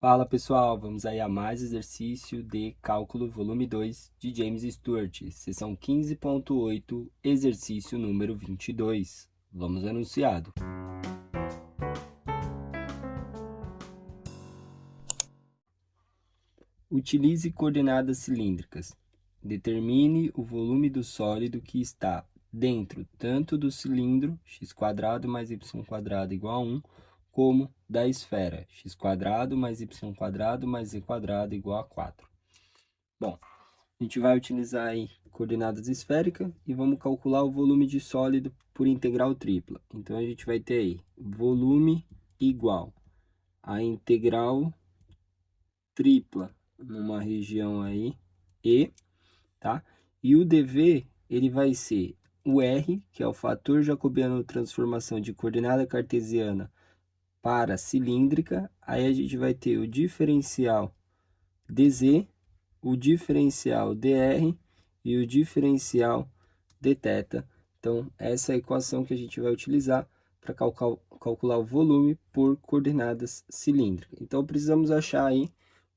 Fala pessoal, vamos aí a mais exercício de cálculo volume 2 de James Stewart, seção 15.8, exercício número 22. Vamos ao enunciado. Utilize coordenadas cilíndricas. Determine o volume do sólido que está dentro tanto do cilindro x² mais y² igual a 1, como da esfera x² mais y² mais z² igual a 4. Bom, a gente vai utilizar aí coordenadas esféricas e vamos calcular o volume de sólido por integral tripla. Então, a gente vai ter aí volume igual a integral tripla numa região aí E, tá? E o dV, ele vai ser o R, que é o fator jacobiano de transformação de coordenada cartesiana para cilíndrica. Aí a gente vai ter o diferencial dz, o diferencial dr e o diferencial dθ. Então, essa é a equação que a gente vai utilizar para calcular o volume por coordenadas cilíndricas. Então, precisamos achar aí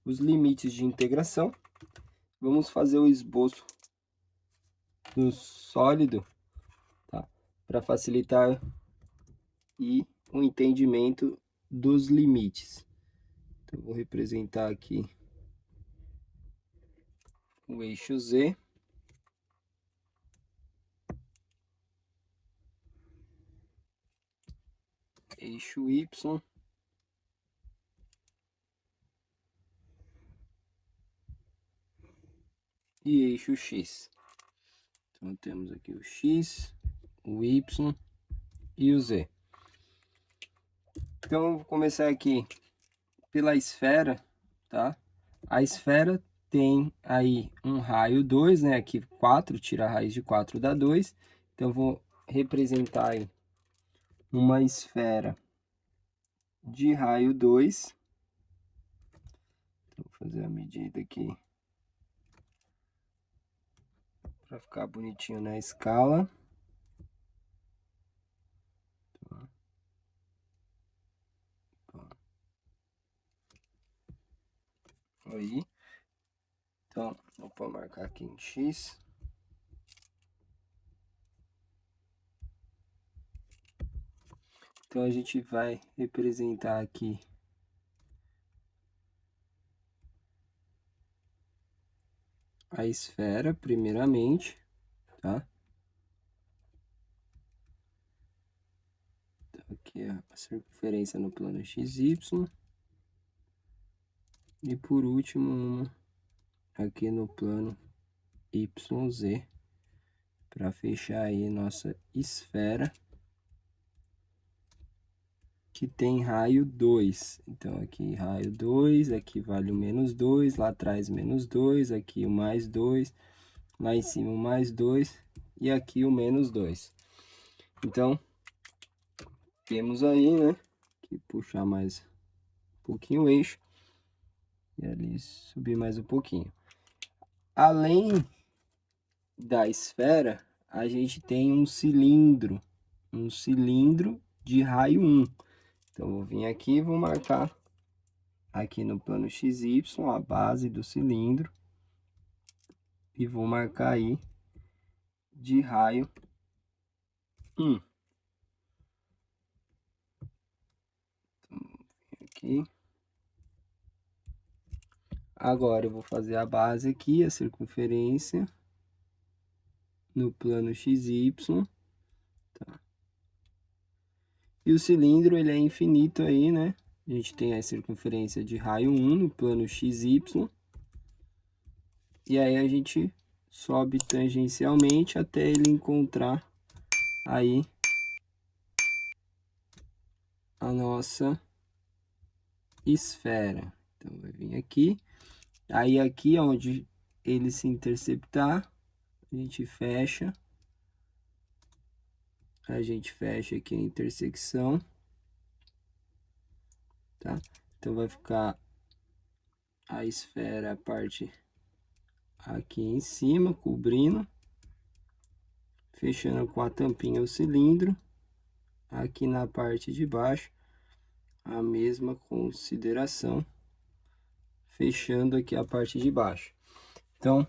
os limites de integração. Vamos fazer o esboço do sólido, tá? Para facilitar e o entendimento dos limites. Então, vou representar aqui o eixo Z. Eixo Y e eixo X. Então, temos aqui o X, o Y e o Z. Então, eu vou começar aqui pela esfera, tá? A esfera tem aí um raio 2, né? Aqui 4, tira a raiz de 4 dá 2. Então, eu vou representar aí uma esfera de raio 2. Então, vou fazer a medida aqui para ficar bonitinho na escala. Aí. Então, vou marcar aqui em X. Então, a gente vai representar aqui a esfera, primeiramente, tá? Então, aqui é a circunferência no plano XY. E por último, uma aqui no plano YZ, para fechar aí nossa esfera, que tem raio 2. Então, aqui raio 2, aqui vale o menos 2, lá atrás menos 2, aqui o mais 2, lá em cima o mais 2 e aqui o menos 2. Então, temos aí, né, que puxar mais um pouquinho o eixo e ali subir mais um pouquinho. Além da esfera, a gente tem um cilindro de raio 1. Então, vou vir aqui e vou marcar aqui no plano XY a base do cilindro e vou marcar aí de raio 1. Então, aqui. Agora, eu vou fazer a base aqui, a circunferência no plano XY. Tá? E o cilindro, ele é infinito aí, né? A gente tem a circunferência de raio 1 no plano XY. E aí a gente sobe tangencialmente até ele encontrar aí a nossa esfera. Então, vai vir aqui. Aí aqui onde ele se interceptar, a gente fecha. A gente fecha aqui a intersecção. Tá? Então, vai ficar a esfera, a parte aqui em cima, cobrindo, fechando com a tampinha o cilindro. Aqui na parte de baixo, a mesma consideração, fechando aqui a parte de baixo. Então,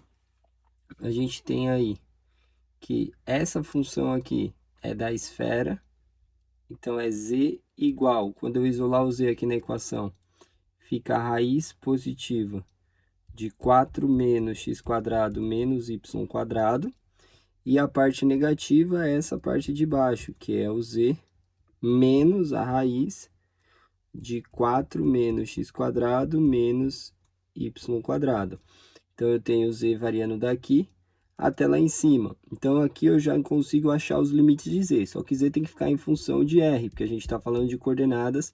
a gente tem aí que essa função aqui é da esfera, então é z igual, quando eu isolar o z aqui na equação, fica a raiz positiva de 4 menos x² menos y², e a parte negativa é essa parte de baixo, que é o z menos a raiz de 4 menos x² menos y². Então, eu tenho z variando daqui até lá em cima. Então, aqui eu já consigo achar os limites de z, só que z tem que ficar em função de r, porque a gente está falando de coordenadas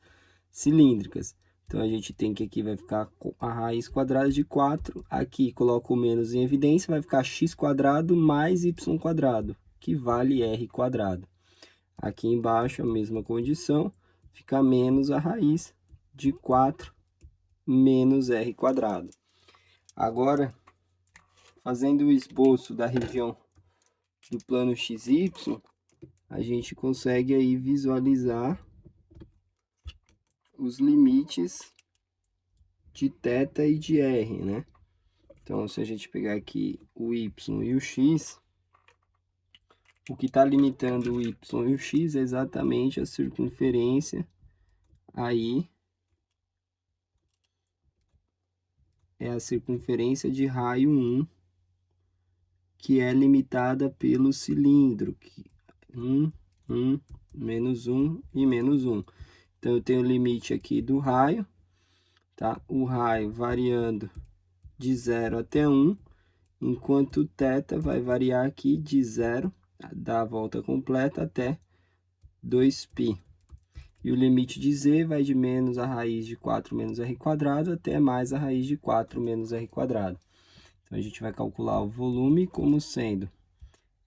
cilíndricas. Então, a gente tem que aqui vai ficar a raiz quadrada de 4, aqui coloco o menos em evidência, vai ficar x² mais y², que vale r². Aqui embaixo, a mesma condição, fica menos a raiz de 4 menos r². Agora, fazendo o esboço da região do plano XY, a gente consegue aí visualizar os limites de θ e de r, né? Então, se a gente pegar aqui o y e o x, o que está limitando o y e o x é exatamente a circunferência aí, é a circunferência de raio 1, que é limitada pelo cilindro, que 1, 1, menos 1 e menos 1. Então, eu tenho o limite aqui do raio, tá? O raio variando de 0 até 1, enquanto o θ vai variar aqui de 0, da volta completa, até 2π. E o limite de z vai de menos a raiz de 4 menos r² até mais a raiz de 4 menos r². Então, a gente vai calcular o volume como sendo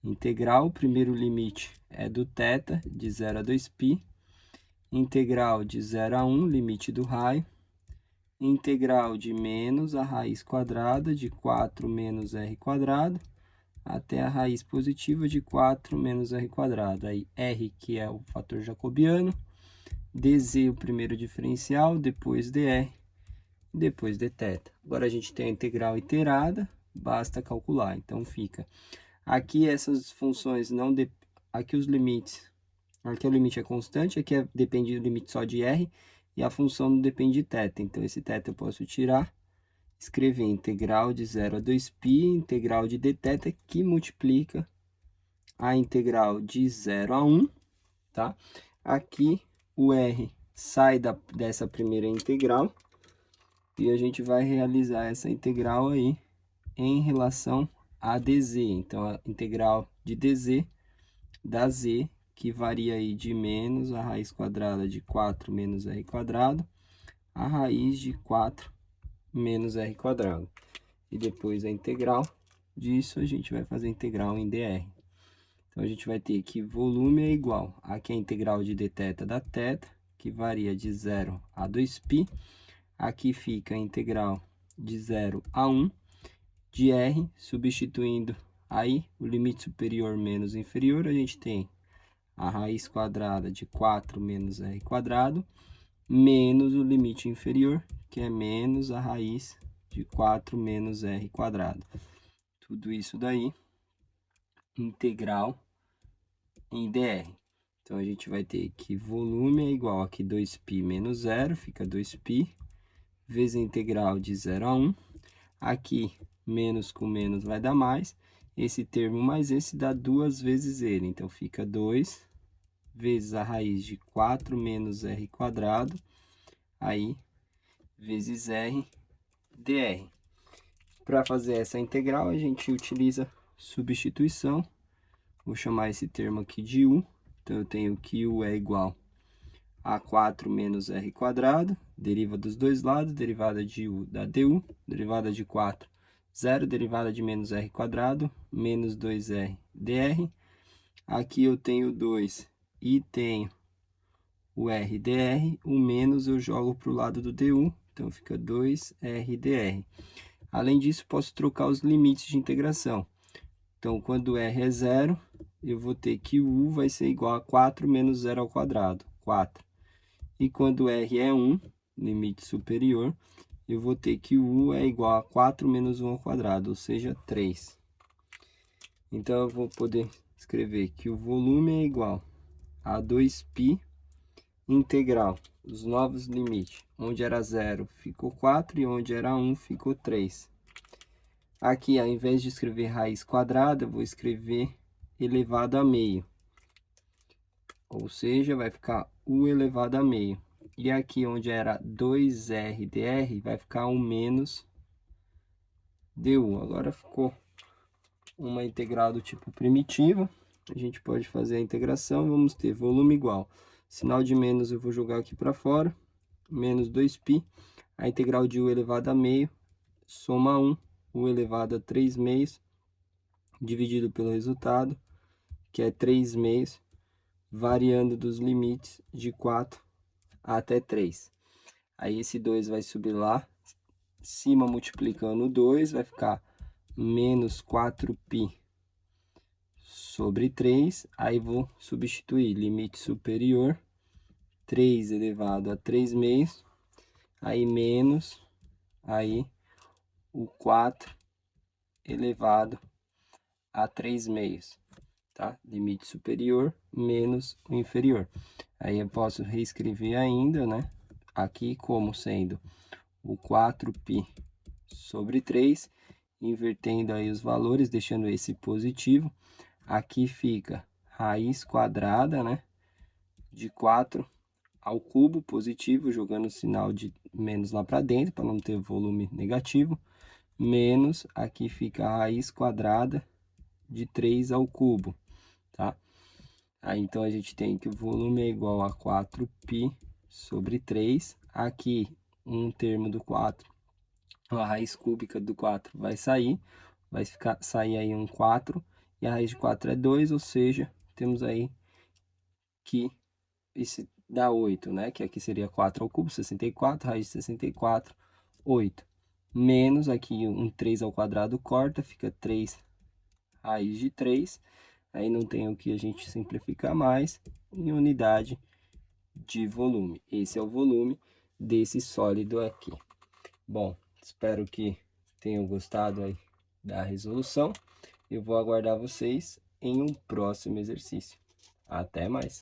integral, o primeiro limite é do θ, de 0 a 2π, integral de 0 a 1, limite do raio, integral de menos a raiz quadrada de 4 menos r², até a raiz positiva de 4 menos r². Aí, r, que é o fator jacobiano, dz, o primeiro diferencial, depois dr, depois dθ. Agora, a gente tem a integral iterada, basta calcular. Então, fica... Aqui, essas funções não... Aqui, os limites... Aqui, o limite é constante, aqui depende do limite só de r, e a função não depende de θ. Então, esse θ eu posso tirar, escrever integral de 0 a 2π, integral de dθ, que multiplica a integral de 0 a 1, tá? Aqui, o r sai dessa primeira integral, e a gente vai realizar essa integral aí em relação a dz. Então, a integral de dz da z, que varia aí de menos a raiz quadrada de 4 menos r², a raiz de 4 menos r². E depois a integral disso, a gente vai fazer a integral em dr. Então, a gente vai ter que volume é igual. Aqui a integral de dθ da θ, que varia de 0 a 2π. Aqui fica a integral de 0 a 1 de r, substituindo aí o limite superior menos inferior, a gente tem a raiz quadrada de 4 menos r², menos o limite inferior, que é menos a raiz de 4 menos r². Tudo isso daí, integral em dr. Então, a gente vai ter que volume é igual aqui 2π menos 0, fica 2π, vezes a integral de 0 a 1. Aqui, menos com menos vai dar mais. Esse termo mais esse dá 2 vezes ele. Então, fica 2 vezes a raiz de 4 menos r², aí, vezes r dr. Para fazer essa integral, a gente utiliza substituição. Vou chamar esse termo aqui de u. Então, eu tenho que u é igual a 4 menos r², deriva dos dois lados, derivada de u dá du, derivada de 4, 0, derivada de menos r², menos 2r dr. Aqui eu tenho 2 e tenho o r dr, o menos eu jogo para o lado do du, então fica 2r dr. Além disso, posso trocar os limites de integração. Então, quando r é 0, eu vou ter que o u vai ser igual a 4 menos 0 ao quadrado, 4. E quando r é 1, limite superior, eu vou ter que o U é igual a 4 menos 1 ao quadrado, ou seja, 3. Então, eu vou poder escrever que o volume é igual a 2π integral, os novos limites. Onde era 0 ficou 4 e onde era 1 ficou 3. Aqui, ao invés de escrever raiz quadrada, eu vou escrever elevado a meio. Ou seja, vai ficar U elevado a meio. E aqui onde era 2R dr, vai ficar 1 menos du. Agora ficou uma integral do tipo primitivo. A gente pode fazer a integração. Vamos ter volume igual. Sinal de menos eu vou jogar aqui para fora. Menos 2π. A integral de U elevado a meio. Soma 1. U elevado a 3 meios. Dividido pelo resultado, que é 3 meios. Variando dos limites de 4 até 3. Aí esse 2 vai subir lá, cima multiplicando o 2, vai ficar menos 4π sobre 3. Aí vou substituir limite superior, 3 elevado a 3 meios, aí menos, aí o 4 elevado a 3 meios. Tá? Limite superior menos o inferior. Aí eu posso reescrever ainda, né? Aqui como sendo o 4π sobre 3, invertendo aí os valores, deixando esse positivo. Aqui fica raiz quadrada, né? De 4 ao cubo positivo, jogando o sinal de menos lá para dentro, para não ter volume negativo. Menos, aqui fica a raiz quadrada de 3 ao cubo, tá? Aí, então, a gente tem que o volume é igual a 4π sobre 3. Aqui, um termo do 4, a raiz cúbica do 4 vai sair. Vai sair aí um 4. E a raiz de 4 é 2, ou seja, temos aí que esse dá 8, né? Que aqui seria 4 ao cubo, 64. Raiz de 64, 8. Menos aqui um 3 ao quadrado corta, fica 3 raiz de 3. Aí não tem o que a gente simplificar mais em unidade de volume. Esse é o volume desse sólido aqui. Bom, espero que tenham gostado aí da resolução. Eu vou aguardar vocês em um próximo exercício. Até mais!